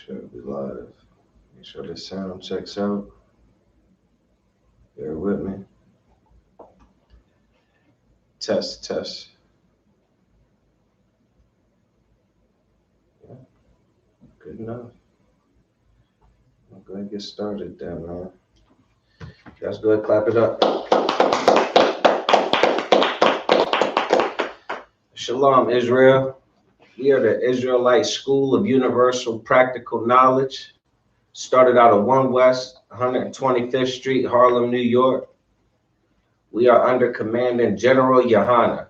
Sure we live. Make sure the sound checks out. Bear with me. Test. Yeah, good enough. I'm going to get started then, man. Guys, go ahead, clap it up. Shalom, Israel. We are the Israelite School of Universal Practical Knowledge. Started out of 1 West 125th Street, Harlem, New York. We are under Commandant General Yohana.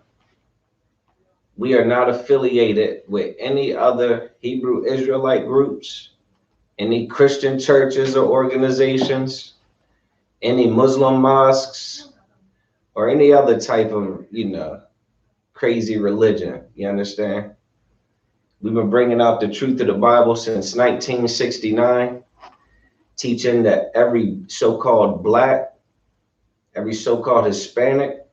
We are not affiliated with any other Hebrew Israelite groups, any Christian churches or organizations, any Muslim mosques, or any other type of, crazy religion. You understand? We've been bringing out the truth of the Bible since 1969, teaching that every so-called Black, every so-called Hispanic,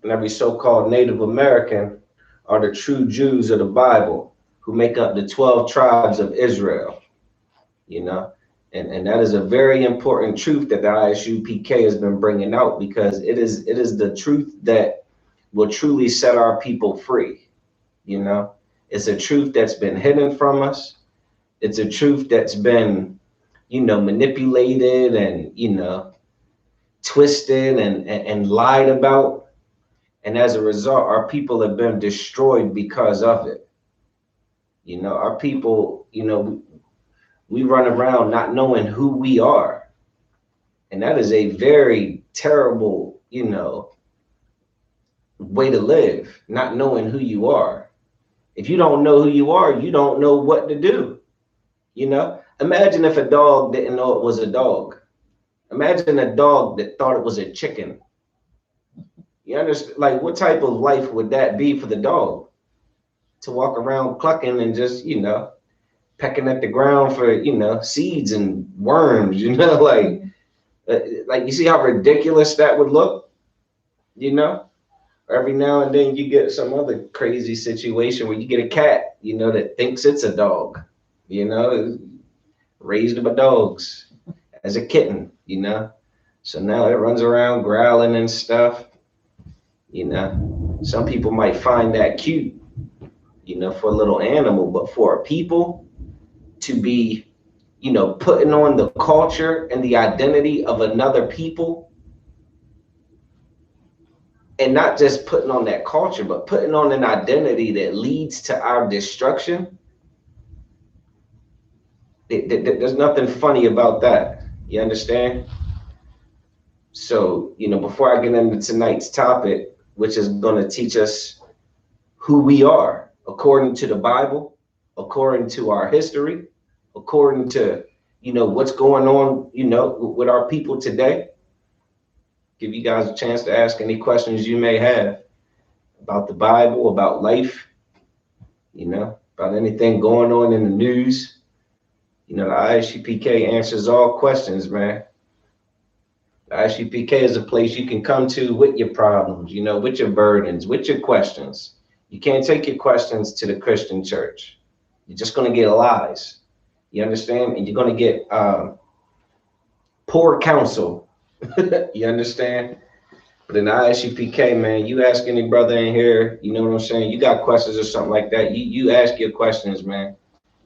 and every so-called Native American are the true Jews of the Bible who make up the 12 tribes of Israel, and that is a very important truth that the ISUPK has been bringing out, because it is the truth that will truly set our people free. It's a truth that's been hidden from us. It's a truth that's been, manipulated and, twisted and lied about. And as a result, our people have been destroyed because of it. Our people, we run around not knowing who we are. And that is a very terrible, way to live, not knowing who you are. If you don't know who you are, you don't know what to do. Imagine if a dog didn't know it was a dog. Imagine a dog that thought it was a chicken. You understand? Like, what type of life would that be for the dog? To walk around clucking and just, pecking at the ground for, seeds and worms, like you see how ridiculous that would look, Every now and then you get some other crazy situation where you get a cat, that thinks it's a dog, raised by dogs as a kitten, So now it runs around growling and stuff, Some people might find that cute, for a little animal, but for a people to be, putting on the culture and the identity of another people, and not just putting on that culture, but putting on an identity that leads to our destruction. There's nothing funny about that. You understand? So, before I get into tonight's topic, which is going to teach us who we are according to the Bible, according to our history, according to, what's going on, with our people today. Give you guys a chance to ask any questions you may have about the Bible, about life, about anything going on in the news. The ISUPK answers all questions, man. The ISUPK is a place you can come to with your problems, with your burdens, with your questions. You can't take your questions to the Christian church. You're just going to get lies. You understand? And you're going to get poor counsel. You understand? But in the ISUPK, man, you ask any brother in here, you know what I'm saying? You got questions or something like that, you ask your questions, man,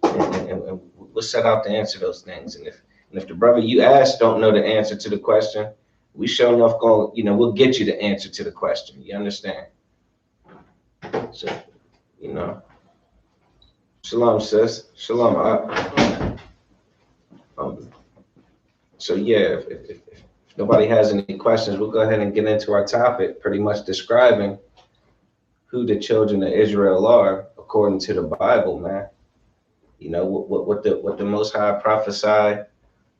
and we'll set out to answer those things. And if the brother you ask don't know the answer to the question, we sure enough we'll get you the answer to the question. You understand? So, shalom, sis. Shalom. So yeah, if nobody has any questions, we'll go ahead and get into our topic, pretty much describing who the children of Israel are according to the Bible, man. What the Most High prophesied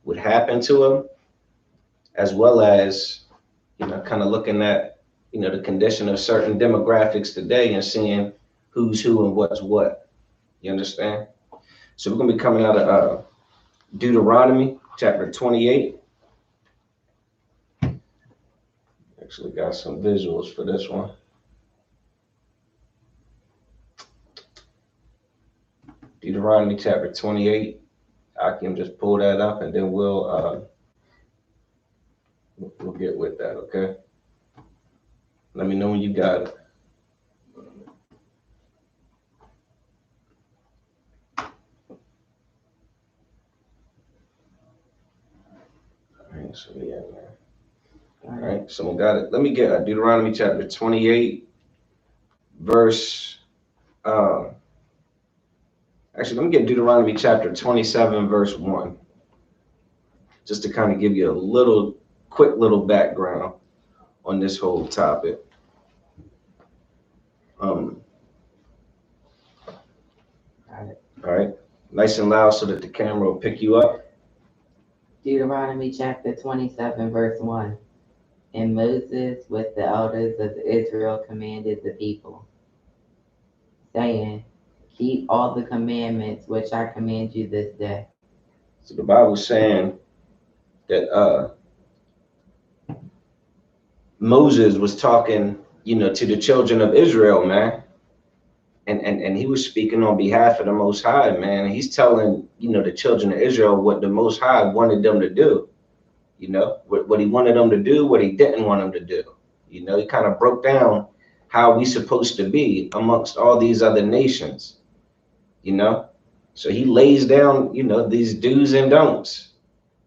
would happen to them, as well as, kind of looking at, the condition of certain demographics today and seeing who's who and what's what. You understand? So we're going to be coming out of Deuteronomy chapter 28. Actually got some visuals for this one. Deuteronomy chapter 28. I can just pull that up and then we'll get with that, okay? Let me know when you got it. All right, so yeah, man. All right, someone got it. Let me get Deuteronomy chapter 28, verse, actually, let me get Deuteronomy chapter 27, verse 1, just to kind of give you a quick little background on this whole topic. All right, nice and loud so that the camera will pick you up. Deuteronomy chapter 27, verse 1. And Moses with the elders of Israel commanded the people, saying, keep all the commandments which I command you this day. So the Bible's saying that Moses was talking, to the children of Israel, man. And he was speaking on behalf of the Most High, man. And he's telling, the children of Israel what the Most High wanted them to do, what he wanted them to do, what he didn't want them to do. He kind of broke down how we supposed to be amongst all these other nations, So he lays down, these do's and don'ts.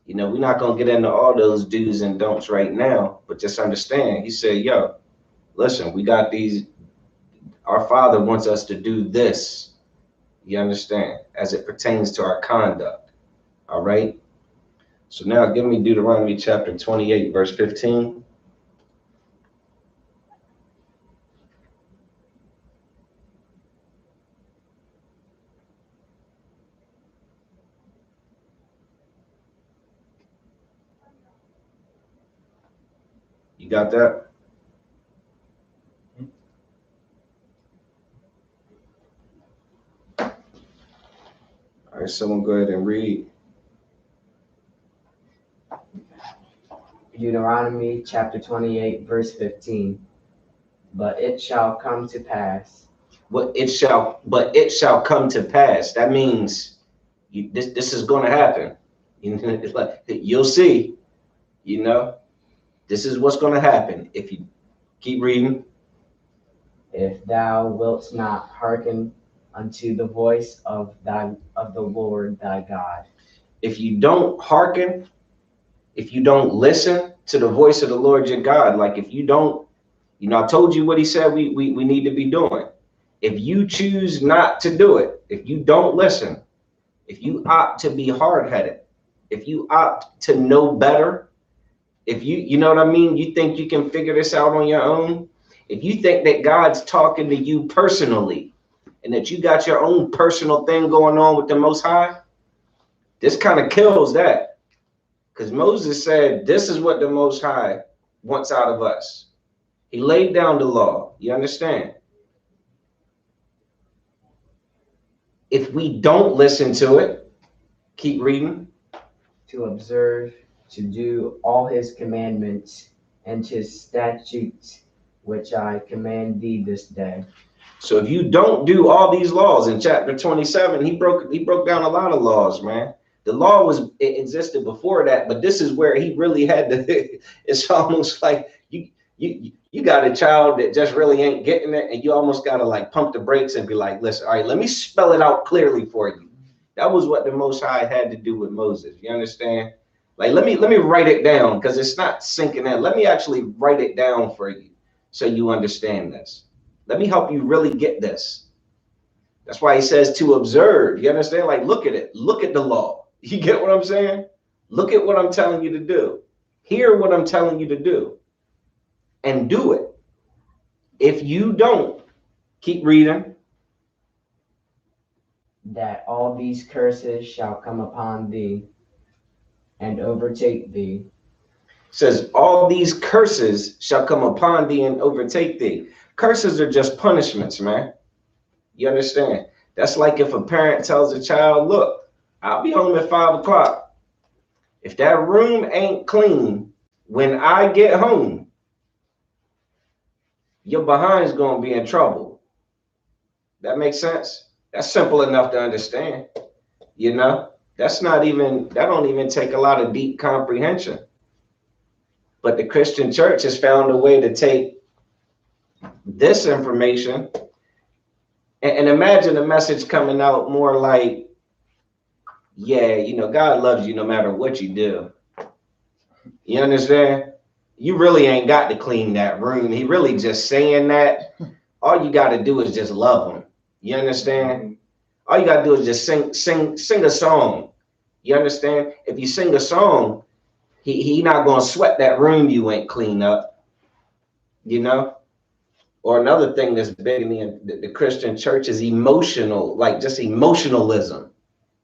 We're not going to get into all those do's and don'ts right now, but just understand, he said, yo, listen, we got these, our Father wants us to do this, you understand, as it pertains to our conduct, all right? So now give me Deuteronomy chapter 28, verse 15. You got that? All right, someone go ahead and read. Deuteronomy chapter 28, verse 15. But it shall come to pass. But it shall come to pass. That means this is going to happen. It's like, you'll see, this is what's going to happen if you keep reading. If thou wilt not hearken unto the voice of the Lord thy God. If you don't hearken, if you don't listen to the voice of the Lord your God, like if you don't, I told you what he said we need to be doing. If you choose not to do it, if you don't listen, if you opt to be hard-headed, if you opt to know better, if you know what I mean, you think you can figure this out on your own, if you think that God's talking to you personally and that you got your own personal thing going on with the Most High, this kind of kills that. Because Moses said, this is what the Most High wants out of us. He laid down the law. You understand? If we don't listen to it, keep reading. To observe, to do all his commandments and his statutes, which I command thee this day. So if you don't do all these laws in chapter 27, he broke down a lot of laws, man. The law it existed before that, but this is where he really had to. It's almost like you got a child that just really ain't getting it, and you almost got to like pump the brakes and be like, listen, all right, let me spell it out clearly for you. That was what the Most High had to do with Moses. You understand? Like, let me write it down because it's not sinking in. Let me actually write it down for you so you understand this. Let me help you really get this. That's why he says to observe. You understand? Like, look at it. Look at the law. You get what I'm saying? Look at what I'm telling you to do. Hear what I'm telling you to do. And do it. If you don't, keep reading. That all these curses shall come upon thee and overtake thee. It says, all these curses shall come upon thee and overtake thee. Curses are just punishments, man. You understand? That's like if a parent tells a child, look, I'll be home at 5 o'clock. If that room ain't clean when I get home, your behind's going to be in trouble. That makes sense? That's simple enough to understand, That don't even take a lot of deep comprehension. But the Christian church has found a way to take this information and imagine the message coming out more like, yeah, you know, God loves you no matter what you do. You understand? You really ain't got to clean that room. He really just saying that. All you got to do is just love him. You understand? All you got to do is just sing a song. You understand? If you sing a song, he not going to sweat that room you ain't clean up. You know? Or another thing that's big in the Christian church is emotional, like just emotionalism.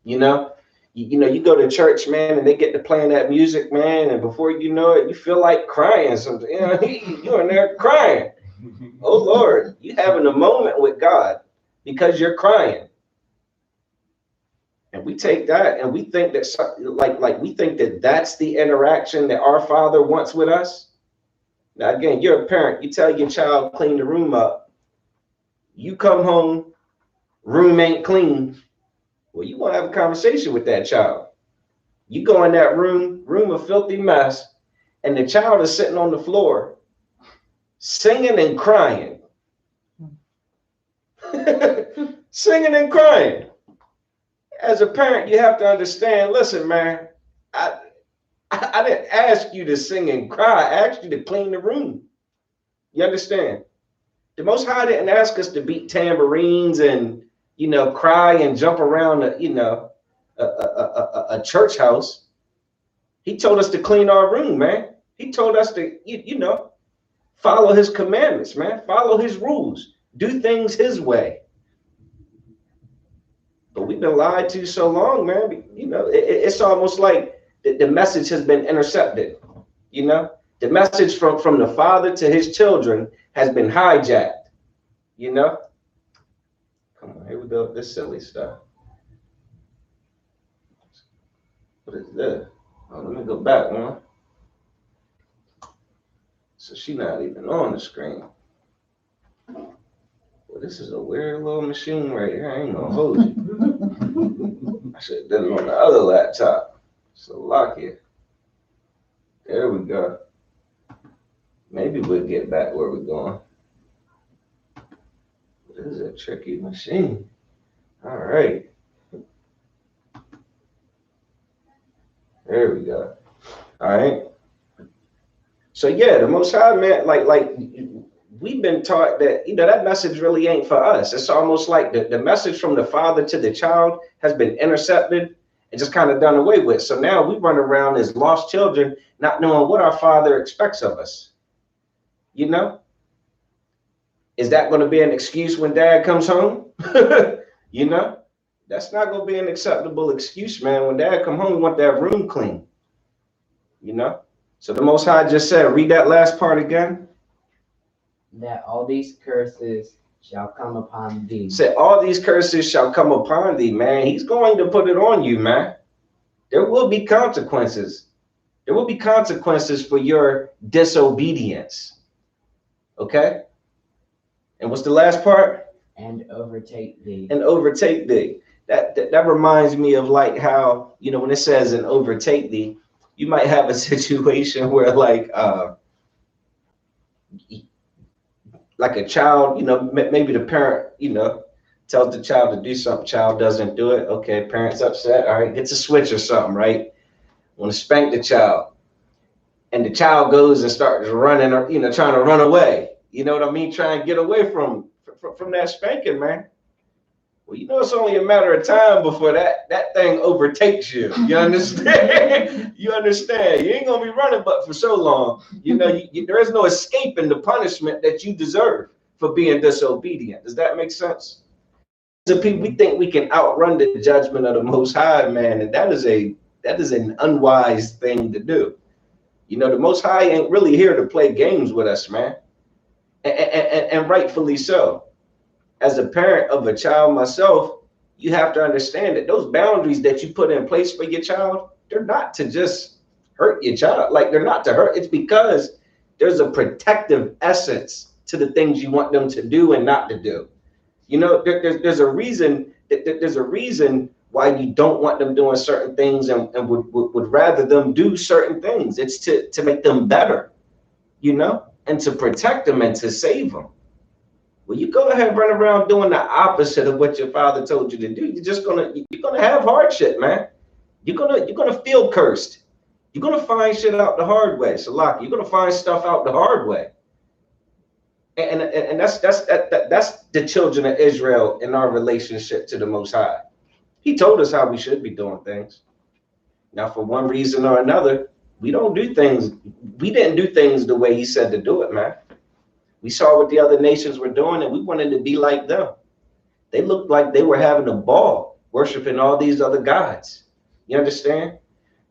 You know? You know, you go to church, man, and they get to playing that music, man, and before you know it, you feel like crying. Something, you know, you're in there crying. Oh Lord, you having a moment with God because you're crying. And we take that and we think that we think that that's the interaction that our Father wants with us. Now again, you're a parent. You tell your child clean the room up. You come home, room ain't clean. Well, you want to have a conversation with that child. You go in that room a filthy mess, and the child is sitting on the floor, singing and crying. Singing and crying. As a parent, you have to understand, listen, man, I didn't ask you to sing and cry. I asked you to clean the room. You understand? The Most High didn't ask us to beat tambourines and, you know, cry and jump around, a church house. He told us to clean our room, man. He told us to, you know, follow his commandments, man. Follow his rules. Do things his way. But we've been lied to so long, man. You know, it's almost like the message has been intercepted. You know, the message from the Father to his children has been hijacked. You know, come on, here we go with this silly stuff. What is this? Oh, let me go back one. So she's not even on the screen. Well, this is a weird little machine right here. I ain't gonna hold you. I should have done it on the other laptop. So lock it. There we go. Maybe we'll get back where we're going. This is a tricky machine. All right. There we go. All right. So yeah, the Most High, man, like we've been taught that, you know, that message really ain't for us. It's almost like the message from the Father to the child has been intercepted and just kind of done away with. So now we run around as lost children, not knowing what our Father expects of us. You know? Is that going to be an excuse when Dad comes home? You know? That's not going to be an acceptable excuse, man. When Dad come home, we want that room clean. You know? So the Most High just said, read that last part again. That all these curses shall come upon thee. Said, all these curses shall come upon thee, man. He's going to put it on you, man. There will be consequences. There will be consequences for your disobedience. Okay? And what's the last part? And overtake thee. And overtake thee. That reminds me of like how, you know, when it says and overtake thee, you might have a situation where like a child, you know, maybe the parent, you know, tells the child to do something, child doesn't do it. Okay, parent's upset. All right, gets a switch or something, right? Want to spank the child. And the child goes and starts running, or, you know, trying to run away. You know what I mean? Trying to get away from that spanking, man. Well, you know, it's only a matter of time before that thing overtakes you. You understand? You understand? You ain't gonna be running but for so long. You know, there is no escaping the punishment that you deserve for being disobedient. Does that make sense? So people, we think we can outrun the judgment of the Most High, man, and that is an unwise thing to do. You know, the Most High ain't really here to play games with us, man, and rightfully so. As a parent of a child myself, you have to understand that those boundaries that you put in place for your child, they're not to just hurt your child. Like, they're not to hurt. It's because there's a protective essence to the things you want them to do and not to do. You know, there's a reason why you don't want them doing certain things and would rather them do certain things. It's to make them better, you know, and to protect them and to save them. Well, you go ahead and run around doing the opposite of what your father told you to do. You're gonna have hardship, man. You're gonna feel cursed. You're gonna find shit out the hard way, Salaki. You're gonna find stuff out the hard way. And that's the children of Israel in our relationship to the Most High. He told us how we should be doing things. Now, for one reason or another, we don't do things. We didn't do things the way he said to do it, man. We saw what the other nations were doing, and we wanted to be like them. They looked like they were having a ball, worshiping all these other gods. You understand?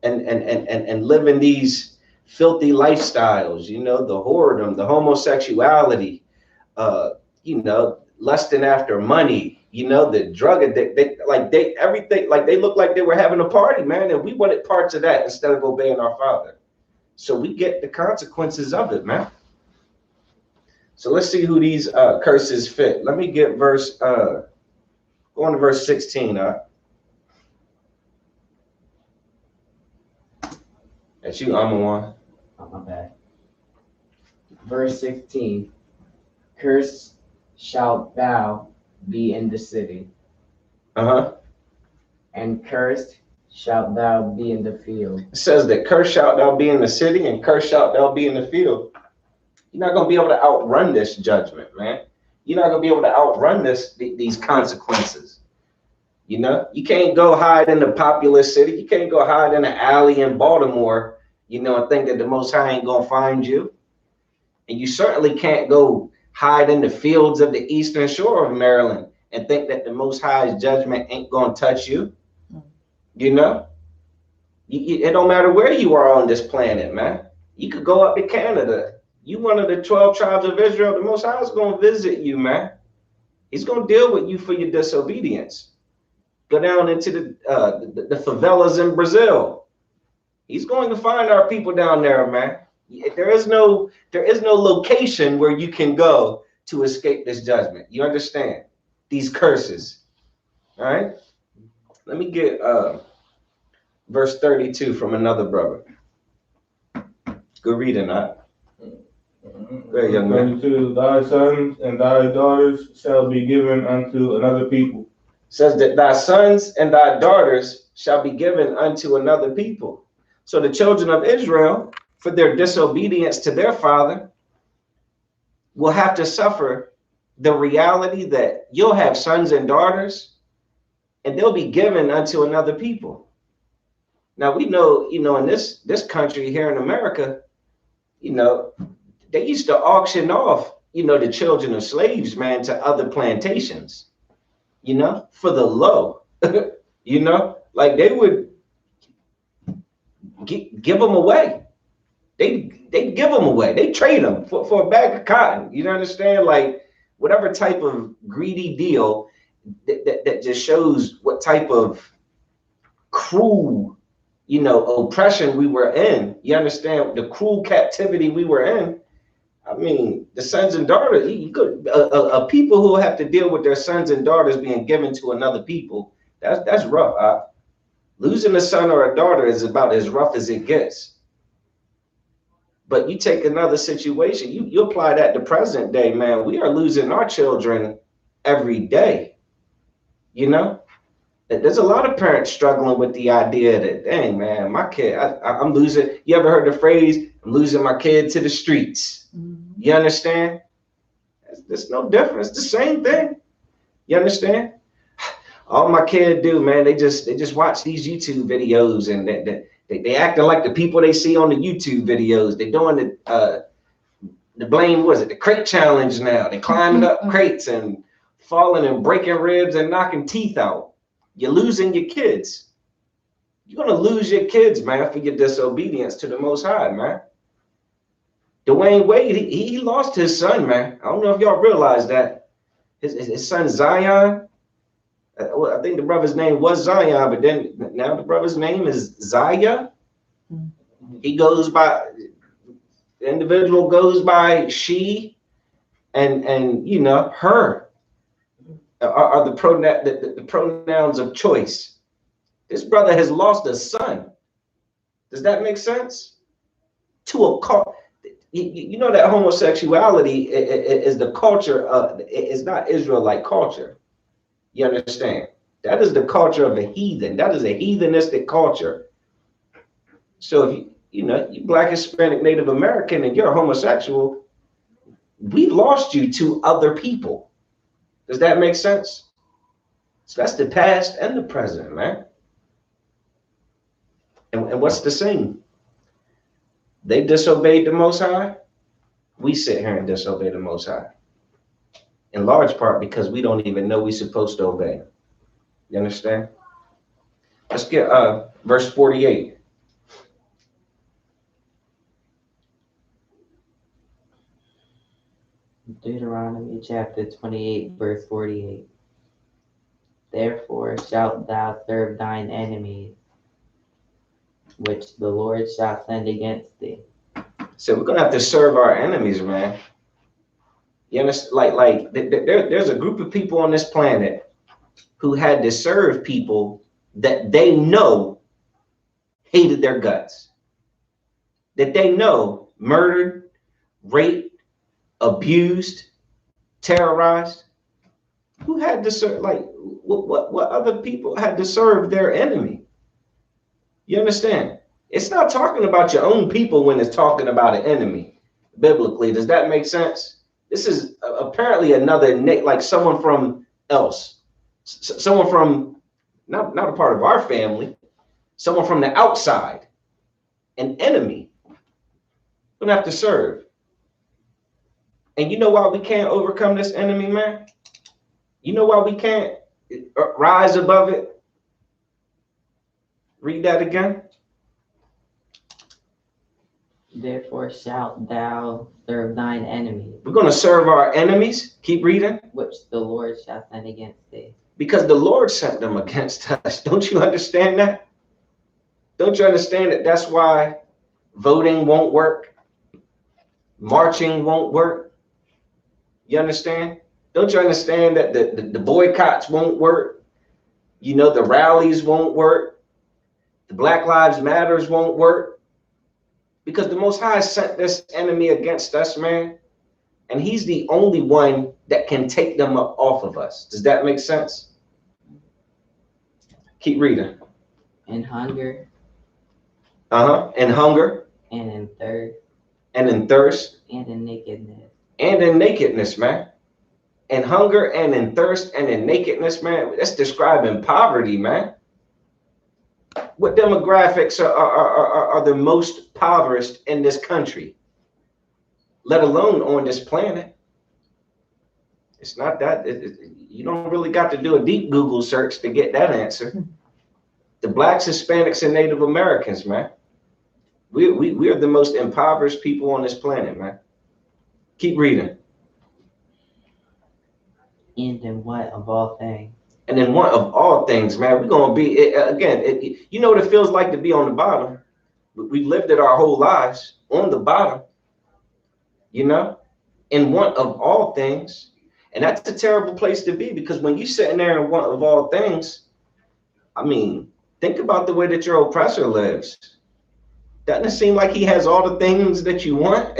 And living these filthy lifestyles, you know, the whoredom, the homosexuality, you know, lusting after money, you know, the drug addict, everything, like they looked like they were having a party, man. And we wanted parts of that instead of obeying our Father. So we get the consequences of it, man. So let's see who these curses fit. Let me get verse, go on to verse 16. That's you, Amawan. Oh, my bad. Verse 16. Cursed shalt thou be in the city. And cursed shalt thou be in the field. It says that cursed shalt thou be in the city and cursed shalt thou be in the field. You're not going to be able to outrun this judgment, man. You're not going to be able to outrun these consequences. You know, you can't go hide in the populous city. You can't go hide in an alley in Baltimore, you know, and think that the Most High ain't going to find you. And you certainly can't go hide in the fields of the eastern shore of Maryland and think that the Most High's judgment ain't going to touch you. You know, it don't matter where you are on this planet, man. You could go up to Canada. You one of the 12 tribes of Israel, the Most High is going to visit you, man. He's going to deal with you for your disobedience. Go down into the favelas in Brazil. He's going to find our people down there, man. There is no location where you can go to escape this judgment. You understand? These curses. All right? Let me get verse 32 from another brother. Good reading, that. Very young man. 32, thy sons and thy daughters shall be given unto another people. Says that thy sons and thy daughters shall be given unto another people. So the children of Israel, for their disobedience to their father, will have to suffer the reality that you'll have sons and daughters, and they'll be given unto another people. Now we know, you know, in this country here in America, you know, they used to auction off, you know, the children of slaves, man, to other plantations, you know, for the low, you know, like they would give them away. They give them away. They trade them for a bag of cotton. You understand? Like whatever type of greedy deal that just shows what type of cruel, you know, oppression we were in. You understand the cruel captivity we were in. I mean, the sons and daughters, a people who have to deal with their sons and daughters being given to another people, that's rough. Losing a son or a daughter is about as rough as it gets. But you take another situation, you apply that to present day, man. We are losing our children every day. You know, there's a lot of parents struggling with the idea that, dang, man, my kid, I'm losing. You ever heard the phrase, I'm losing my kid to the streets? You understand? There's no difference. It's the same thing. You understand? All my kid do, man, they just watch these YouTube videos and they acting like the people they see on the YouTube videos. They're doing the blame, was it the crate challenge now? They climbing up crates and falling and breaking ribs and knocking teeth out. You're losing your kids. You're gonna lose your kids, man, for your disobedience to the Most High, man. Dwayne Wade, he lost his son, man. I don't know if y'all realize that. His son Zion, I think the brother's name was Zion, but then now the brother's name is Zaya. He goes by, the individual goes by she and you know, her are the pronouns of choice. This brother has lost a son. Does that make sense? To a cult. You know that homosexuality is the culture of, it's not Israelite culture. You understand? That is the culture of a heathen. That is a heathenistic culture. So if you Black, Hispanic, Native American, and you're a homosexual, we've lost you to other people. Does that make sense? So that's the past and the present, man. And what's the same? They disobeyed the Most High. We sit here and disobey the Most High. In large part because we don't even know we're supposed to obey. You understand? Let's get verse 48. Deuteronomy chapter 28, verse 48. Therefore shalt thou serve thine enemies, which the Lord shall send against thee. So we're gonna have to serve our enemies, man. You understand? There's a group of people on this planet who had to serve people that they know hated their guts, that they know murdered, raped, abused, terrorized. Who had to serve? Like, what other people had to serve their enemy? You understand? It's not talking about your own people when it's talking about an enemy biblically. Does that make sense? This is apparently another, like someone from else, someone from not a part of our family, someone from the outside, an enemy. We're gonna have to serve. And you know why we can't overcome this enemy, man? You know why we can't rise above it? Read that again. Therefore shalt thou serve thine enemies. We're going to serve our enemies. Keep reading. Which the Lord shall send against thee. Because the Lord sent them against us. Don't you understand that? Don't you understand that that's why voting won't work? Marching won't work? You understand? Don't you understand that the boycotts won't work? You know, the rallies won't work. The Black Lives Matters won't work. Because the Most High sent this enemy against us, man. And he's the only one that can take them up off of us. Does that make sense? Keep reading. In hunger. In hunger. And in thirst. And in thirst. And in nakedness. And in nakedness, man. In hunger and in thirst and in nakedness, man. That's describing poverty, man. What demographics are the most impoverished in this country, let alone on this planet? It's not that. You don't really got to do a deep Google search to get that answer. The Blacks, Hispanics, and Native Americans, man. We are the most impoverished people on this planet, man. Keep reading. And in what of all things? And in one of all things, man, we're going to be, again, you know what it feels like to be on the bottom. We've lived it our whole lives on the bottom, you know, in one of all things. And that's a terrible place to be, because when you're sitting there in one of all things, I mean, think about the way that your oppressor lives. Doesn't it seem like he has all the things that you want?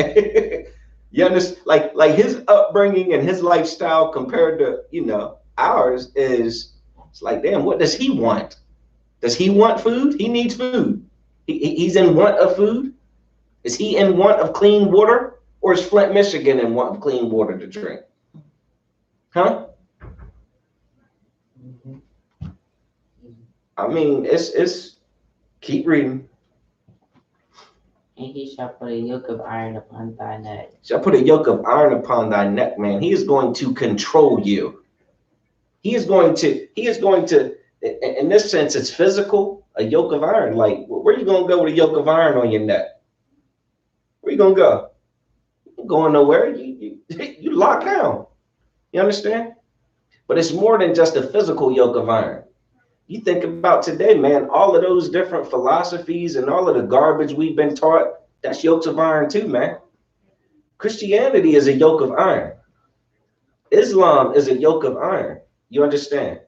You understand? Like his upbringing and his lifestyle compared to, you know, ours is, it's like, damn, what does he want? Does he want food? He needs food. He's in want of food. Is he in want of clean water? Or is Flint, Michigan in want of clean water to drink? Huh? I mean, it's keep reading. And he shall put a yoke of iron upon thy neck. Shall put a yoke of iron upon thy neck, man. He is going to control you. He is going to, in this sense, it's physical, a yoke of iron. Like, where are you going to go with a yoke of iron on your neck? Where you going to go? You're going nowhere. You locked down. You understand? But it's more than just a physical yoke of iron. You think about today, man, all of those different philosophies and all of the garbage we've been taught, that's yokes of iron too, man. Christianity is a yoke of iron. Islam is a yoke of iron. You understand?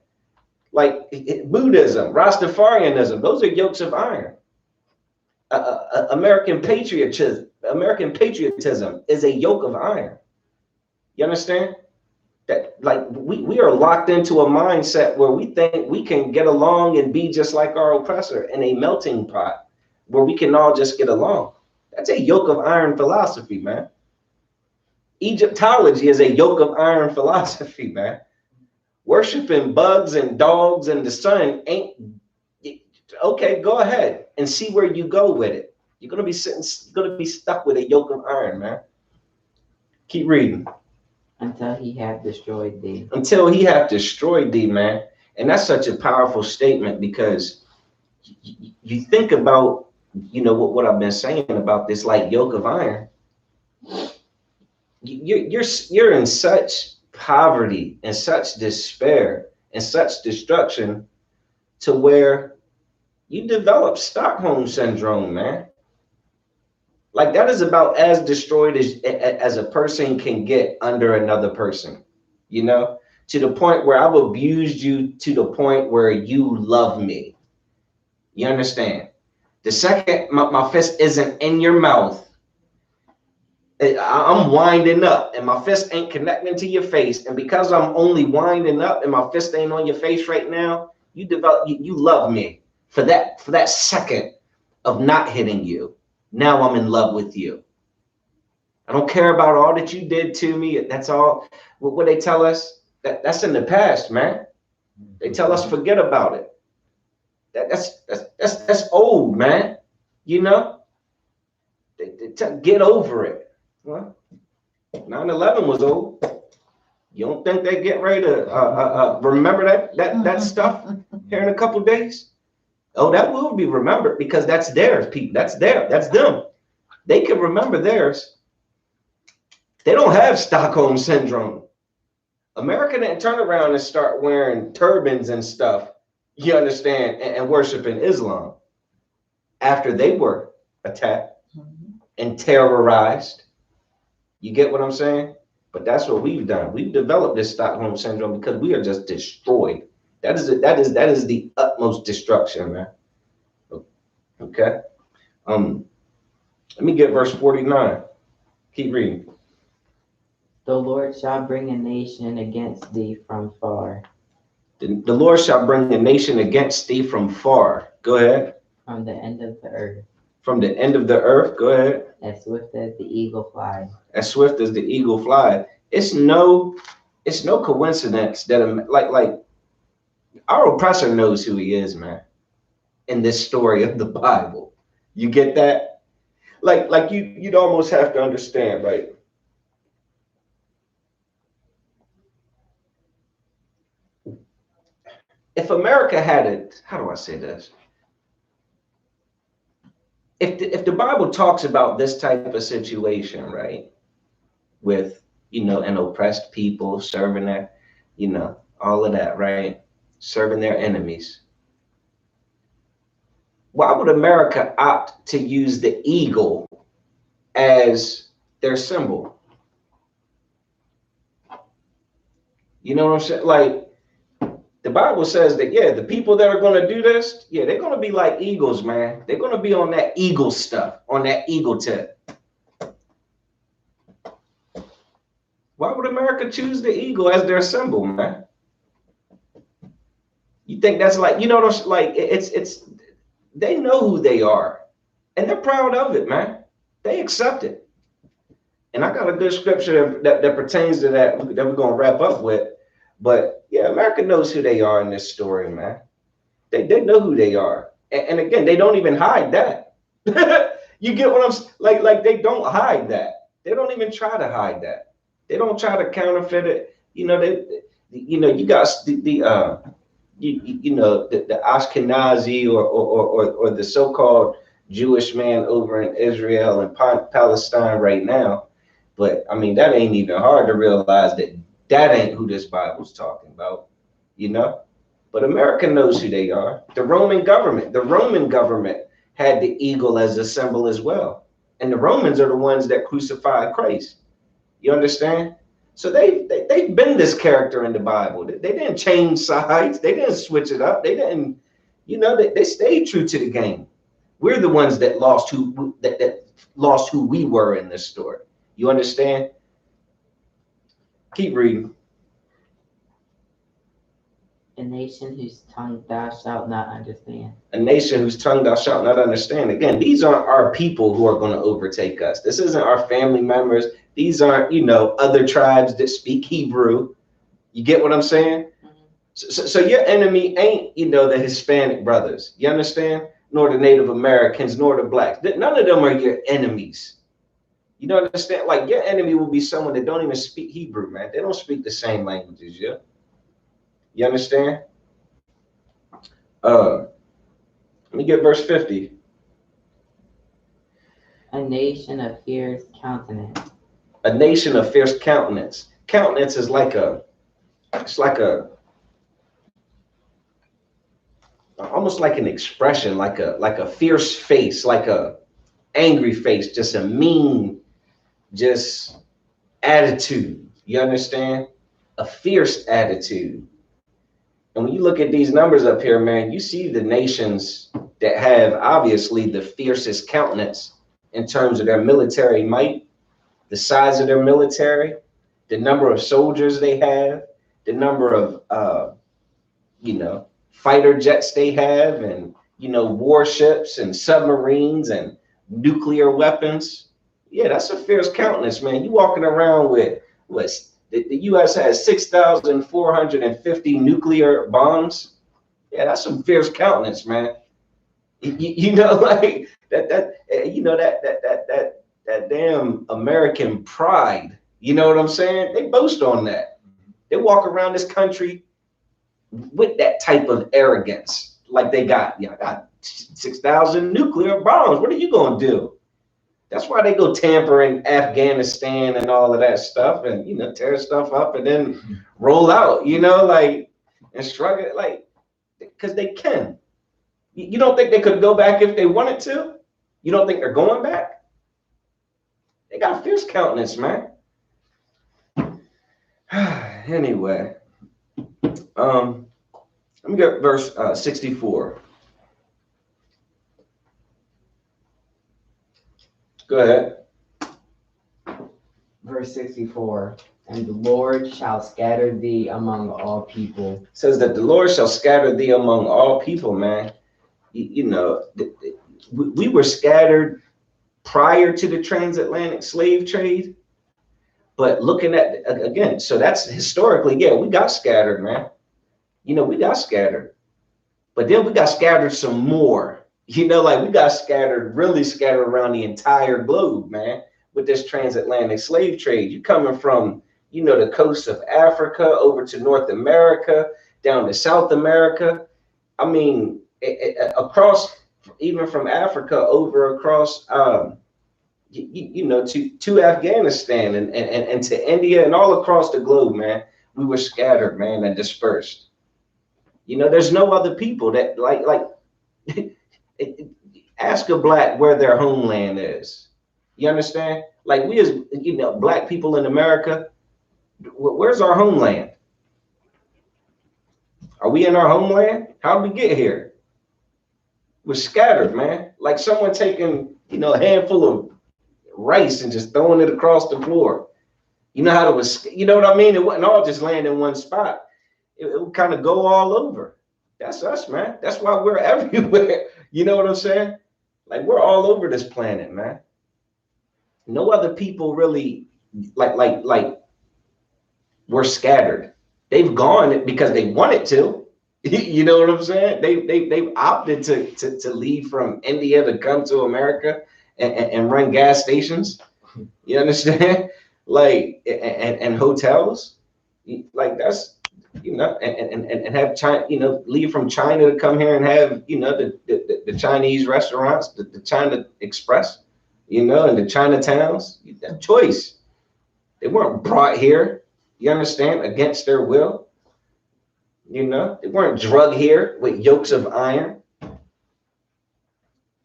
Like Buddhism, Rastafarianism, those are yokes of iron. American patriotism is a yoke of iron. You understand? That like we are locked into a mindset where we think we can get along and be just like our oppressor in a melting pot where we can all just get along. That's a yoke of iron philosophy, man. Egyptology is a yoke of iron philosophy, man. Worshiping bugs and dogs and the sun ain't okay. Go ahead and see where you go with it. You're gonna be stuck with a yoke of iron, man. Keep reading. Until he have destroyed thee. Until he have destroyed thee, man. And that's such a powerful statement because you think about, you know, what I've been saying about this like yoke of iron. You're in such poverty and such despair and such destruction to where you develop Stockholm syndrome, man. Like that is about as destroyed as a person can get under another person, you know, to the point where I've abused you to the point where you love me. You understand? The second my fist isn't in your mouth, I'm winding up and my fist ain't connecting to your face. And because I'm only winding up and my fist ain't on your face right now, you love me for that second of not hitting you. Now I'm in love with you. I don't care about all that you did to me. That's all. What they tell us, that's in the past, man. They tell us forget about it. That's old, man. You know, get over it. Well, 9/11 was old. You don't think they get ready to remember that stuff here in a couple days? Oh, that will be remembered because that's theirs, people. That's them. They can remember theirs. They don't have Stockholm syndrome. America didn't turn around and start wearing turbans and stuff, you understand, and worshiping Islam after they were attacked and terrorized. You get what I'm saying? But that's what we've done. We've developed this Stockholm syndrome because we are just destroyed. That is the utmost destruction, man. Okay. Let me get verse 49. Keep reading. The Lord shall bring a nation against thee from far. The Lord shall bring a nation against thee from far. Go ahead. From the end of the earth. From the end of the earth. Go ahead. As swift as the eagle flies. As swift as the eagle flies. It's no coincidence that like our oppressor knows who he is, man. In this story of the Bible, you get that? Like you'd almost have to understand, right? If America had it, how do I say this? If the Bible talks about this type of situation, right, with, you know, an oppressed people serving their, you know, all of that, right, serving their enemies, why would America opt to use the eagle as their symbol? You know what I'm saying? Like, the Bible says that, yeah, the people that are going to do this, yeah, they're going to be like eagles, man. They're going to be on that eagle stuff, on that eagle tip. Why would America choose the eagle as their symbol, man? You think that's like, you know, like it's they know who they are and they're proud of it, man. They accept it. And I got a good scripture that pertains to that we're going to wrap up with. But yeah, America knows who they are in this story, man. They know who they are. And again, they don't even hide that. You get what I'm like they don't hide that. They don't even try to hide that. They don't try to counterfeit it. You know, you got the Ashkenazi or the so-called Jewish man over in Israel and Palestine right now. But I mean, that ain't even hard to realize that ain't who this Bible's talking about, you know? But America knows who they are. The Roman government had the eagle as a symbol as well. And the Romans are the ones that crucified Christ. You understand? So they've been this character in the Bible. They didn't change sides. They didn't switch it up. They didn't, they stayed true to the game. We're the ones that lost that lost who we were in this story. You understand? Keep reading. A nation whose tongue thou shalt not understand. A nation whose tongue thou shalt not understand. Again, these aren't our people who are going to overtake us. This isn't our family members. These aren't, other tribes that speak Hebrew. You get what I'm saying? So your enemy ain't, the Hispanic brothers. You understand? Nor the Native Americans, nor the blacks. None of them are your enemies. You don't understand? Like, your enemy will be someone that don't even speak Hebrew, man. They don't speak the same language as you. You understand? Let me get verse 50. A nation of fierce countenance. A nation of fierce countenance. Countenance is almost like an expression, like a fierce face, like a angry face, just a mean, just attitude. You understand? A fierce attitude. And when you look at these numbers up here, man, you see the nations that have obviously the fiercest countenance in terms of their military might, the size of their military, the number of soldiers they have, the number of, fighter jets they have, and, warships and submarines and nuclear weapons. Yeah, that's a fierce countenance, man. You walking around with the U.S. has 6,450 nuclear bombs. Yeah, that's some fierce countenance, man. Like that damn American pride. You know what I'm saying? They boast on that. They walk around this country with that type of arrogance, like I got 6,000 nuclear bombs. What are you gonna do? That's why they go tampering Afghanistan and all of that stuff, and tear stuff up and then roll out, and shrug it, because they can. You don't think they could go back if they wanted to? You don't think they're going back? They got fierce countenance, man. Anyway, let me get verse 64. Go ahead. Verse 64. And the Lord shall scatter thee among all people. It says that the Lord shall scatter thee among all people, man. We were scattered prior to the transatlantic slave trade. But looking at, again, so that's historically, yeah, we got scattered, man. We got scattered. But then we got scattered some more. We got really scattered around the entire globe, man, with this transatlantic slave trade. You coming from, the coast of Africa over to North America, down to South America. I mean, across, even from Africa over across, to Afghanistan and to India and all across the globe, man. We were scattered, man, and dispersed. There's no other people that ask a black where their homeland is. You understand? Like, we as, black people in America, where's our homeland? Are we in our homeland? How did we get here? We're scattered, man. Like someone taking, a handful of rice and just throwing it across the floor. You know how it was, you know what I mean? It wouldn't all just land in one spot. It would kind of go all over. That's us, man. That's why we're everywhere. You know what I'm saying? Like, we're all over this planet, man. No other people really like we're scattered. They've gone because they wanted to. You know what I'm saying? They've opted to leave from India to come to America and run gas stations. You understand? Like, and hotels. Like, that's, and have China, leave from China to come here and have, the Chinese restaurants, the China Express, and the Chinatowns. That choice. They weren't brought here, you understand, against their will. They weren't drugged here with yokes of iron.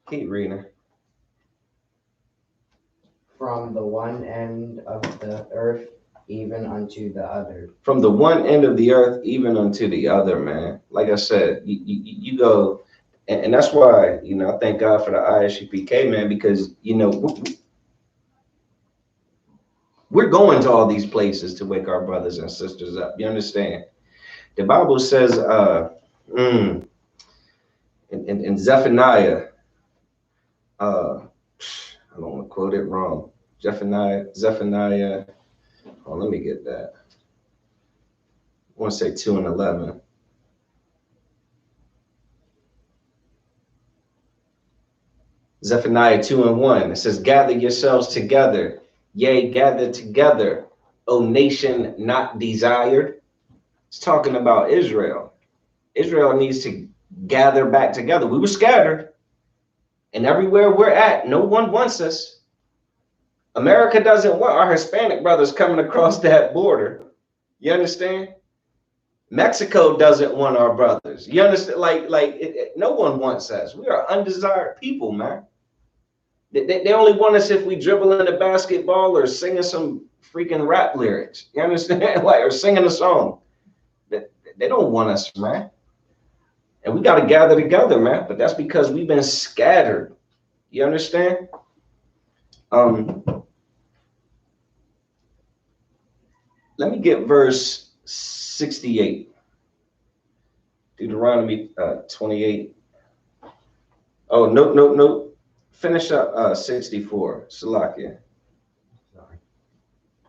Keep reading. From the one end of the earth even unto the other. From the one end of the earth even unto the other, man. Like I said, you go, and that's why, I thank God for the ISUPK, man, because, we're going to all these places to wake our brothers and sisters up. You understand? The Bible says, in Zephaniah, I don't want to quote it wrong. Zephaniah. Oh, let me get that. I want to say 2:11. Zephaniah 2:1. It says, gather yourselves together. Yea, gather together, O nation not desired. It's talking about Israel. Israel needs to gather back together. We were scattered. And everywhere we're at, no one wants us. America doesn't want our Hispanic brothers coming across that border. You understand? Mexico doesn't want our brothers. You understand? No one wants us. We are undesired people, man. They only want us if we dribble in a basketball or singing some freaking rap lyrics. You understand? Or singing a song. They don't want us, man. And we got to gather together, man. But that's because we've been scattered. You understand? Let me get verse 68. Deuteronomy 28. Oh, no. Finish up 64. Salakia. Sorry.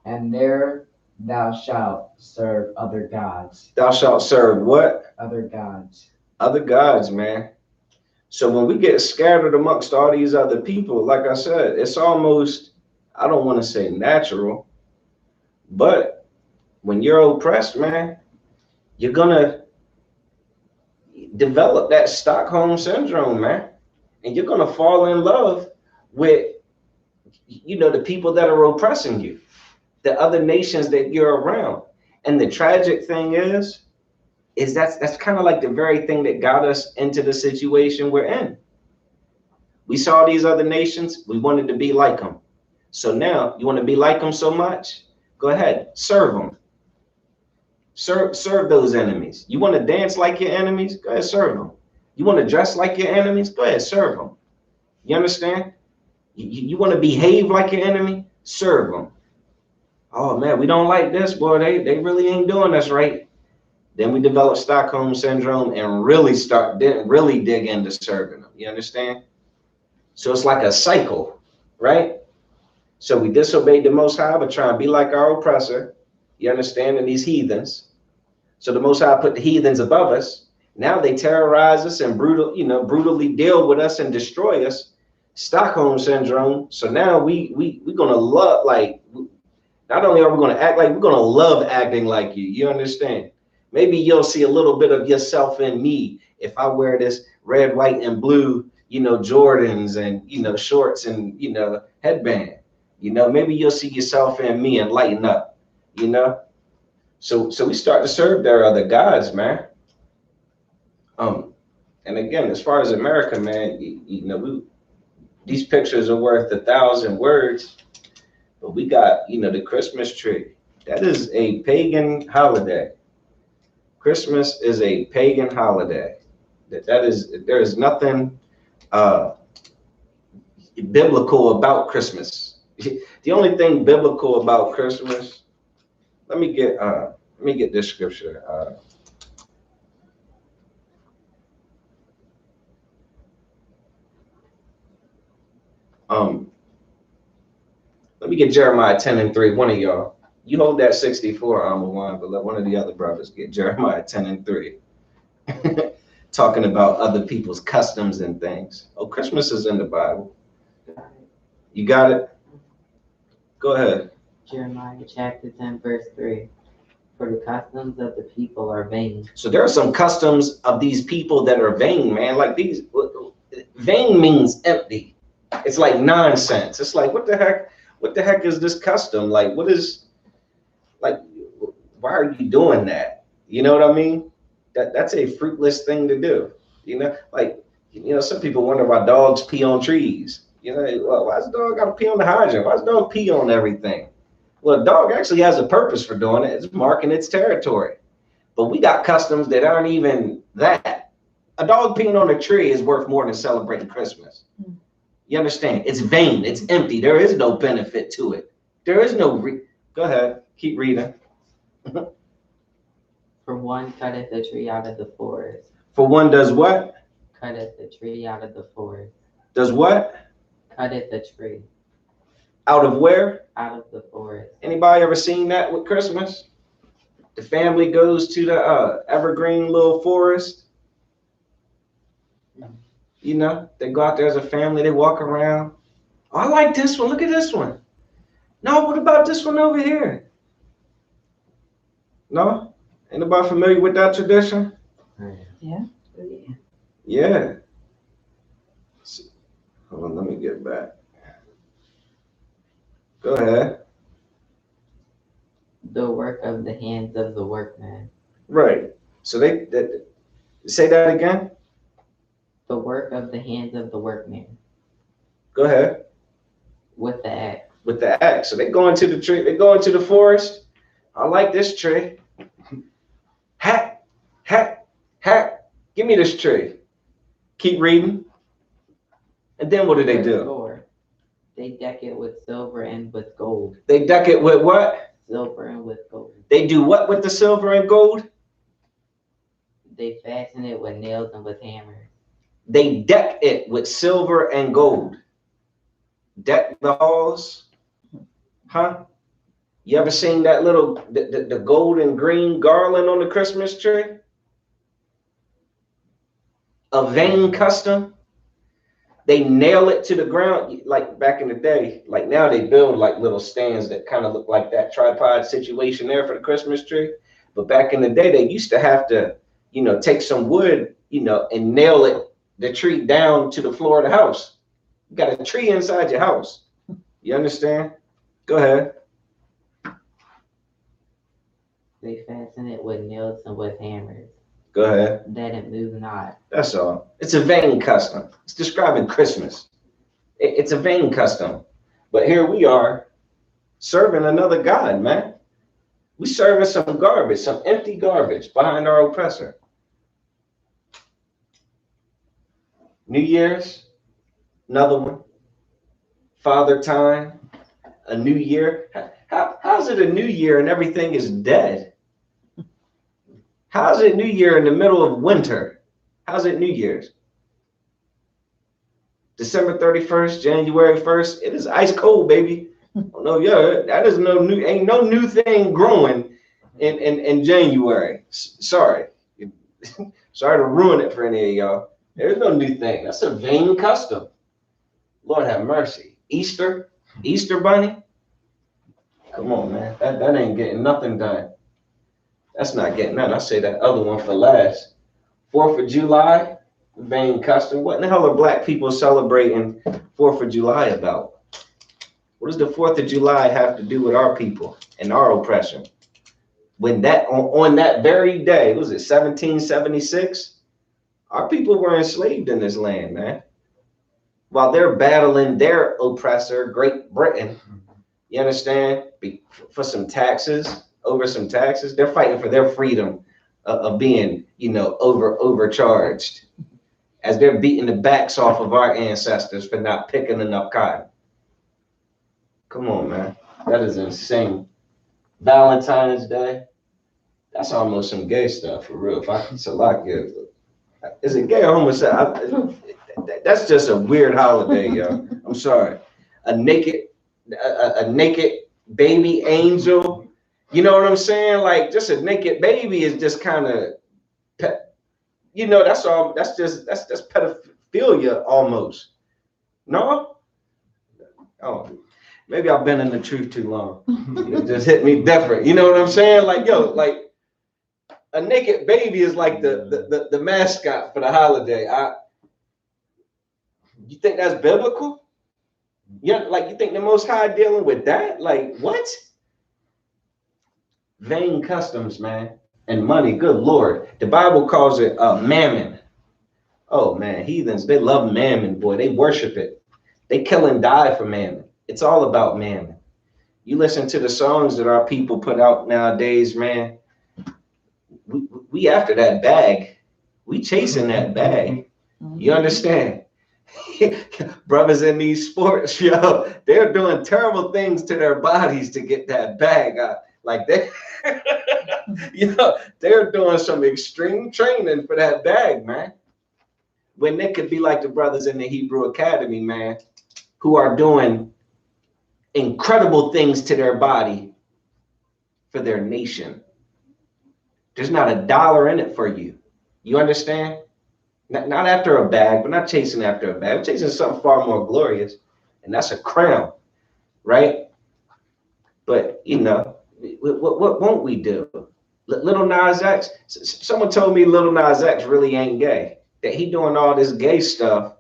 And there thou shalt serve other gods. Thou shalt serve what? Other gods. Other gods, man. So when we get scattered amongst all these other people, like I said, it's almost, I don't want to say natural, but when you're oppressed, man, you're gonna develop that Stockholm syndrome, man. And you're gonna fall in love with, the people that are oppressing you, the other nations that you're around. And the tragic thing is that's kind of like the very thing that got us into the situation we're in. We saw these other nations, we wanted to be like them. So now you want to be like them so much, go ahead, serve them. Serve those enemies. You want to dance like your enemies, go ahead, serve them. You want to dress like your enemies, go ahead, serve them. You understand? You want to behave like your enemy, serve them. Oh man, we don't like this, boy, they really ain't doing us right. Then we develop Stockholm syndrome and really dig into serving them. You understand? So it's like a cycle, right? So we disobeyed the Most High, but try and be like our oppressor. You understand? And these heathens. So the Most High put the heathens above us. Now they terrorize us and brutally deal with us and destroy us. Stockholm syndrome. So now we're gonna love, not only are we gonna act like, we're gonna love acting like you. You understand? Maybe you'll see a little bit of yourself in me if I wear this red, white, and blue, Jordans and, shorts and, headband. Maybe you'll see yourself in me and lighten up, So we start to serve their other gods, man. And again, as far as America, man, these pictures are worth 1,000 words, but we got, the Christmas tree. That is a pagan holiday. Christmas is a pagan holiday. There is nothing biblical about Christmas. The only thing biblical about Christmas, let me get this scripture. Let me get Jeremiah 10:3. One of y'all. You hold that 64, Amawan, but let one of the other brothers get Jeremiah 10:3. Talking about other people's customs and things. Oh, Christmas is in the Bible. You got it? Go ahead. Jeremiah chapter 10, verse 3. For the customs of the people are vain. So there are some customs of these people that are vain, man. Like vain means empty. It's like nonsense. It's like, what the heck? What the heck is this custom? Why are you doing that? You know what I mean? That's a fruitless thing to do. Some people wonder why dogs pee on trees. Why does the dog got to pee on the hydrant? Why does the dog pee on everything? Well, a dog actually has a purpose for doing it. It's marking its territory. But we got customs that aren't even that. A dog peeing on a tree is worth more than celebrating Christmas. You understand? It's vain. It's empty. There is no benefit to it. There is no Go ahead. Keep reading. For one cutteth the tree out of the forest. For one does what? Cutteth the tree out of the forest. Does what? Cutteth the tree. Out of where? Out of the forest. Anybody ever seen that with Christmas? The family goes to the evergreen little forest. You know, they go out there as a family, they walk around. Oh, I like this one. Look at this one. No, what about this one over here? No? Anybody familiar with that tradition? Yeah. Yeah. Hold on, let me get back. Go ahead. The work of the hands of the workman. Right. So they say that again. The work of the hands of the workman. Go ahead. With the axe. With the axe. So they go into the tree. They go into the forest. I like this tree. Hack, hack, hack. Give me this tree. Keep reading. And then what do they do? 4. They deck it with silver and with gold. They deck it with what? Silver and with gold. They do what with the silver and gold? They fasten it with nails and with hammers. They deck it with silver and gold. Deck the halls. Huh? You ever seen that little, the gold and green garland on the Christmas tree? A vain custom. They nail it to the ground like back in the day. Like now they build like little stands that kind of look like that tripod situation there for the Christmas tree. But back in the day, they used to have to, you know, take some wood, you know, and nail it, the tree down to the floor of the house. You got a tree inside your house. You understand? Go ahead. They fasten it with nails and with hammers. Go ahead. That it move not. That's all. It's a vain custom. It's describing Christmas. It's a vain custom. But here we are serving another God, man. We serving some garbage, some empty garbage behind our oppressor. New Year's, another one. Father time, a new year. How's it a new year and everything is dead? How's it New Year in the middle of winter? How's it New Year's? December 31st, January 1st, it is ice cold, baby. Oh, no, yeah, that is ain't no new thing growing in January. Sorry. Sorry to ruin it for any of y'all. There's no new thing. That's a vain custom. Lord have mercy. Easter bunny. Come on, man. That ain't getting nothing done. That's not getting none. I say that other one for last. 4th of July, vain custom. What in the hell are black people celebrating 4th of July about? What does the 4th of July have to do with our people and our oppression? When that on that very day, was it 1776? Our people were enslaved in this land, man. While they're battling their oppressor, Great Britain, you understand? For some taxes, over some taxes, they're fighting for their freedom of being, you know, overcharged, as they're beating the backs off of our ancestors for not picking enough cotton. Come on, man, that is insane. Valentine's Day, that's almost some gay stuff for real. If I can select it, is it gay or homosexual? That's just a weird holiday, yo. I'm sorry. A naked baby angel. You know what I'm saying? Like just a naked baby is just kind of, you know, that's all. That's pedophilia almost. No? Oh, maybe I've been in the truth too long. It just hit me different. You know what I'm saying? Like, yo, like a naked baby is like the mascot for the holiday. You think that's biblical? Yeah, like you think the Most High dealing with that? Like what? Vain customs, man, and money. Good Lord, the Bible calls it mammon. Oh man, heathens, they love mammon, boy. They worship it. They kill and die for mammon. It's all about mammon. You listen to the songs that our people put out nowadays, man. We after that bag. We chasing that bag. You understand? Brothers in these sports, yo, they're doing terrible things to their bodies to get that bag. Like they, they're doing some extreme training for that bag, man. When they could be like the brothers in the Hebrew Academy, man, who are doing incredible things to their body for their nation. There's not a dollar in it for you. You understand? Not after a bag. We're not chasing after a bag. We're chasing something far more glorious, and that's a crown, right? But what won't we do? Little Nas X. Someone told me Little Nas X really ain't gay. That he doing all this gay stuff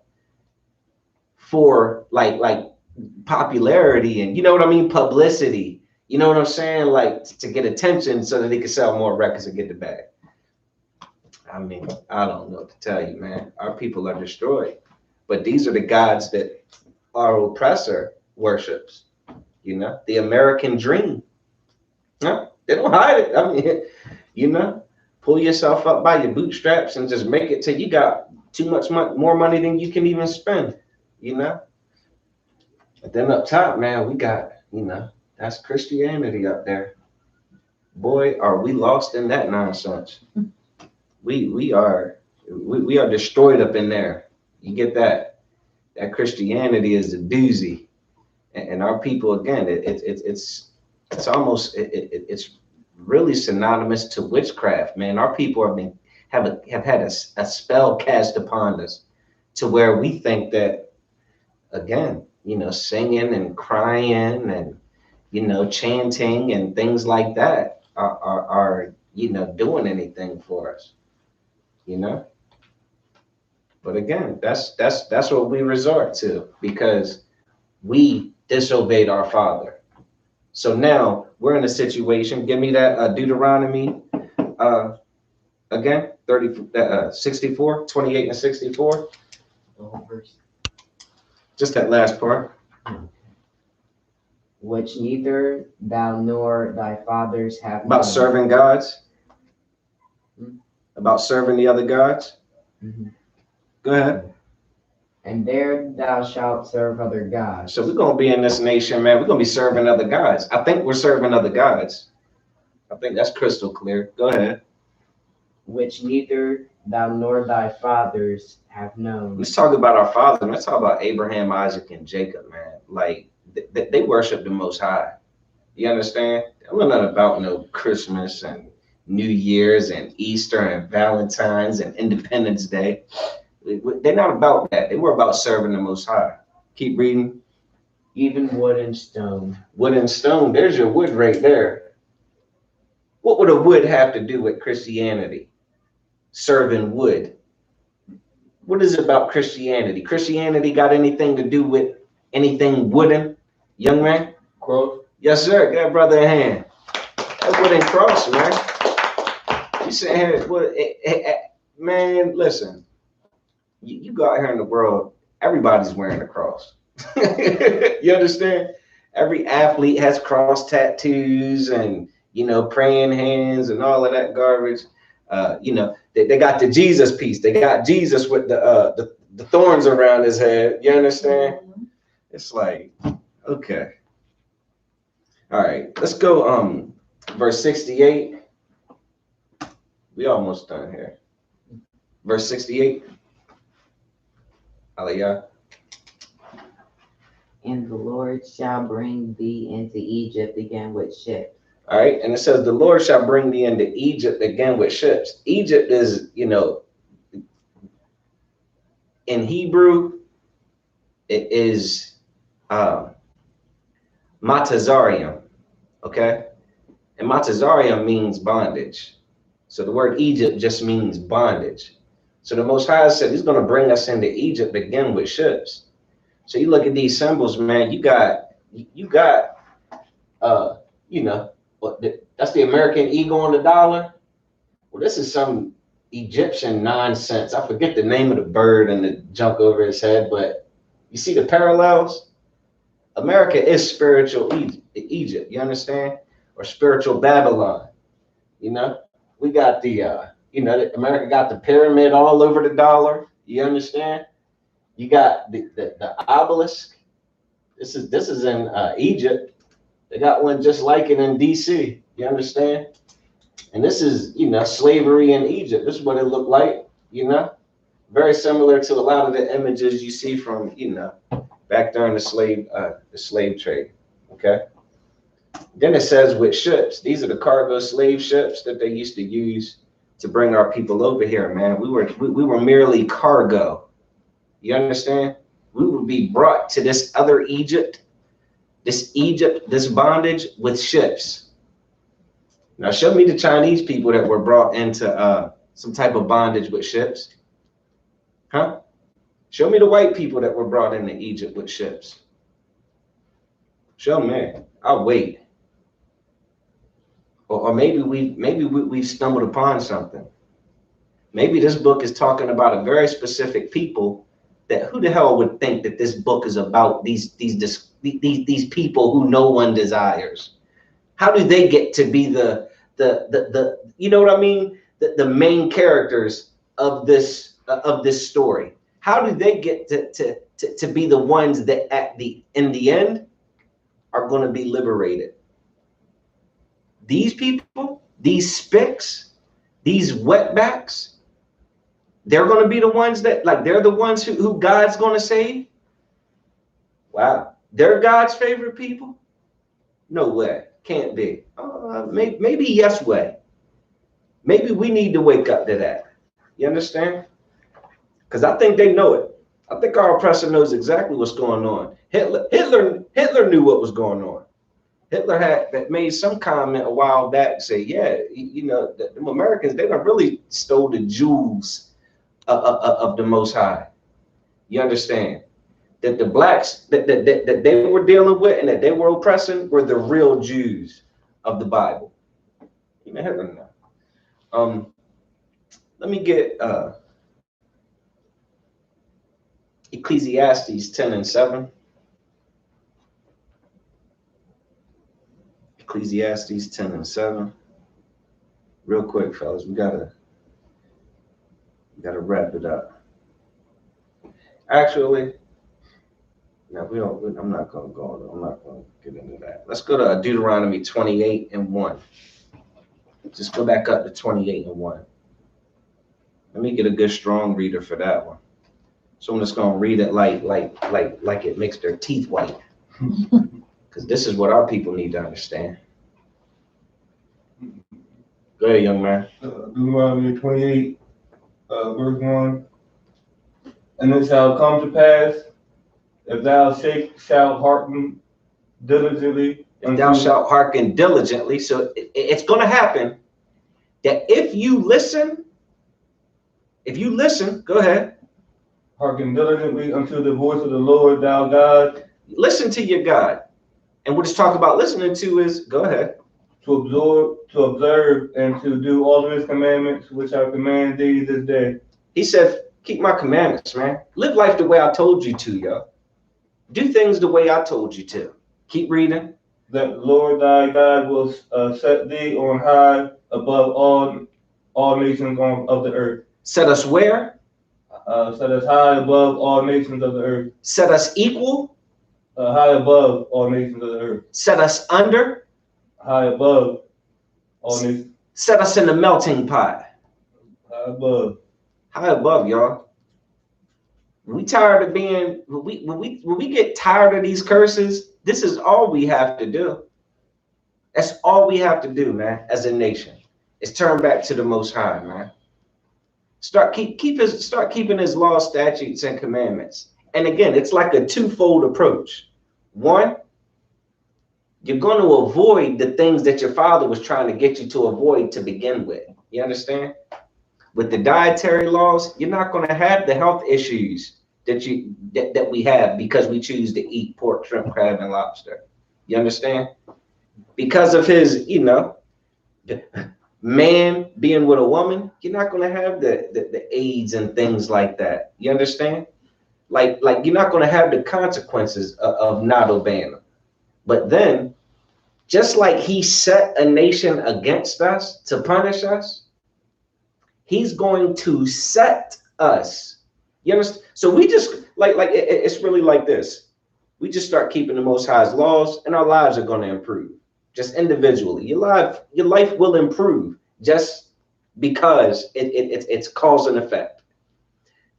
for like popularity and you know what I mean, publicity. You know what I'm saying? Like to get attention so that he can sell more records and get the bag. I mean, I don't know what to tell you, man. Our people are destroyed. But these are the gods that our oppressor worships. The American dream. No, they don't hide it. I mean, pull yourself up by your bootstraps and just make it till you got too much more money than you can even spend, But then up top, man, we got, that's Christianity up there. Boy, are we lost in that nonsense. We are destroyed up in there. You get that? That Christianity is a doozy, and our people again, it's almost it's really synonymous to witchcraft, man. Our people have had a spell cast upon us, to where we think that again, singing and crying and chanting and things like that are doing anything for us. But again, that's what we resort to because we disobeyed our father. So now we're in a situation. Give me that Deuteronomy again, 64, 28 and 64. The whole verse. Just that last part. Which neither thou nor thy fathers have About known. serving gods. About serving the other gods. Mm-hmm. Go ahead. And there thou shalt serve other gods. So we're going to be in this nation, man. We're going to be serving other gods. I think we're serving other gods. I think that's crystal clear. Go ahead. Which neither thou nor thy fathers have known. Let's talk about our father. Let's talk about Abraham, Isaac, and Jacob, man. Like, they worship the Most High. You understand? We're not about no Christmas and New Year's and Easter and Valentine's and Independence Day. They're not about that. They were about serving the Most High. Keep reading. Even wood and stone. Wood and stone. There's your wood right there. What would a wood have to do with Christianity? Serving wood. What is it about Christianity? Christianity got anything to do with anything wooden? Young man? Cross. Yes, sir. Get that brother a hand. That wooden cross, man. You saying here, man, listen. You go out here in the world, everybody's wearing a cross. You understand? Every athlete has cross tattoos and, praying hands and all of that garbage. They got the Jesus piece. They got Jesus with the thorns around his head. You understand? It's like, okay. All right, let's go verse 68. We almost done here. Verse 68. Aliyah. And the Lord shall bring thee into Egypt again with ships. All right, and it says the Lord shall bring thee into Egypt again with ships. Egypt is, in Hebrew, it is Matazarium, okay? And Matazarium means bondage. So the word Egypt just means bondage. So the Most High said he's going to bring us into Egypt again with ships. So you look at these symbols, man, you got that's the American eagle on the dollar. Well, this is some Egyptian nonsense. I forget the name of the bird and the junk over his head, but you see the parallels? America is spiritual Egypt, you understand? Or spiritual Babylon, you know? We got the, America got the pyramid all over the dollar, you understand? You got the obelisk. This is in Egypt. They got one just like it in DC, you understand? And this is, slavery in Egypt. This is what it looked like, very similar to a lot of the images you see from, back during the slave trade. Okay. Then it says with ships, these are the cargo slave ships that they used to use to bring our people over here, man. We were merely cargo. You understand? We would be brought to this other Egypt, this bondage with ships. Now show me the Chinese people that were brought into some type of bondage with ships. Huh? Show me the white people that were brought into Egypt with ships. Show me. I'll wait. Or maybe we stumbled upon something. Maybe this book is talking about a very specific people that who the hell would think that this book is about these people who no one desires? How do they get to be the you know what I mean? The main characters of this story. How do they get to be the ones that in the end are going to be liberated? These people, these spicks, these wetbacks, they're going to be the ones that, like, they're the ones who God's going to save. Wow, they're God's favorite people? No way, can't be. Maybe yes way. Maybe we need to wake up to that. You understand? Because I think they know it. I think our oppressor knows exactly what's going on. Hitler knew what was going on. Hitler had made some comment a while back, say, yeah, the Americans, they done really stole the jewels of the Most High. You understand? That the blacks that they were dealing with and that they were oppressing were the real Jews of the Bible. You may have them now. Let me get Ecclesiastes 10:7. Ecclesiastes 10:7. Real quick, fellas, we gotta wrap it up. Actually, no, we don't. I'm not gonna get into that. Let's go to Deuteronomy 28:1. Just go back up to 28:1. Let me get a good strong reader for that one. So I'm just gonna read it like it makes their teeth white. Because this is what our people need to understand. Go ahead, young man. Deuteronomy 28, verse 1. And it shall come to pass, if thou shalt hearken diligently. If thou shalt hearken diligently. So it's going to happen that if you listen, go ahead. Hearken diligently unto the voice of the Lord thou God. Listen to your God. And what it's talking about listening to is, go ahead. To observe, and to do all of his commandments, which I command thee this day. He said, keep my commandments, man. Live life the way I told you to, yo. Do things the way I told you to. Keep reading. That the Lord thy God will set thee on high above all nations of the earth. Set us where? Set us high above all nations of the earth. Set us equal? High above all nations of the earth. Set us under? High above all nations. Set us in the melting pot. High above. High above, y'all. When we tired of being, when we get tired of these curses, this is all we have to do. That's all we have to do, man, as a nation. Is turn back to the Most High, man. Start keeping his laws, statutes, and commandments. And again, it's like a twofold approach. One, you're going to avoid the things that your father was trying to get you to avoid to begin with. You understand? With the dietary laws, you're not going to have the health issues that we have because we choose to eat pork, shrimp, crab, and lobster. You understand? Because of his, man being with a woman, you're not going to have the AIDS and things like that. You understand? like you're not going to have the consequences of not obeying him. But then, just like he set a nation against us to punish us, he's going to set us. You understand? So we just it's really like this. We just start keeping the Most High's laws, and our lives are going to improve. Just individually, your life will improve just because it's cause and effect.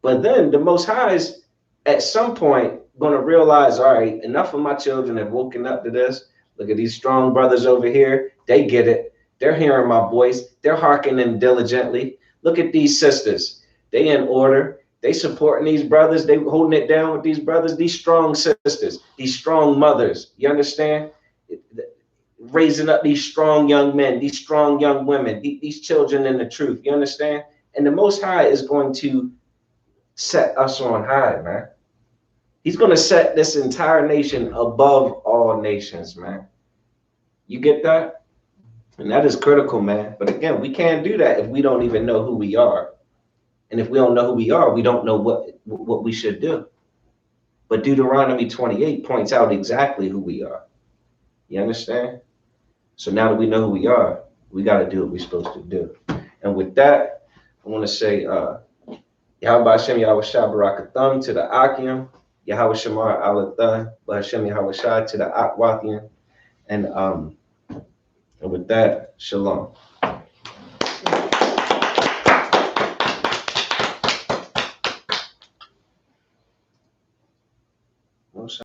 But then the Most High is at some point going to realize, all right, enough of my children have woken up to this. Look at these strong brothers over here. They get it. They're hearing my voice. They're hearkening diligently. Look at these sisters. They in order. They supporting these brothers. They holding it down with these brothers. These strong sisters. These strong mothers. You understand? Raising up these strong young men. These strong young women. These children in the truth. You understand? And the Most High is going to set us on high, man. He's going to set this entire nation above all nations, man. You get that? And that is critical, man. But again, we can't do that if we don't even know who we are. And if we don't know who we are, we don't know what we should do. But Deuteronomy 28 points out exactly who we are. You understand? So now that we know who we are, we got to do what we're supposed to do. And with that, I want to say, Yahweh Hashem Yahweh Shah Barakatham to the Akim, Yahweh Shamar Alathan, Hashem Yahweh Shah to the Akwathian. And with that, shalom.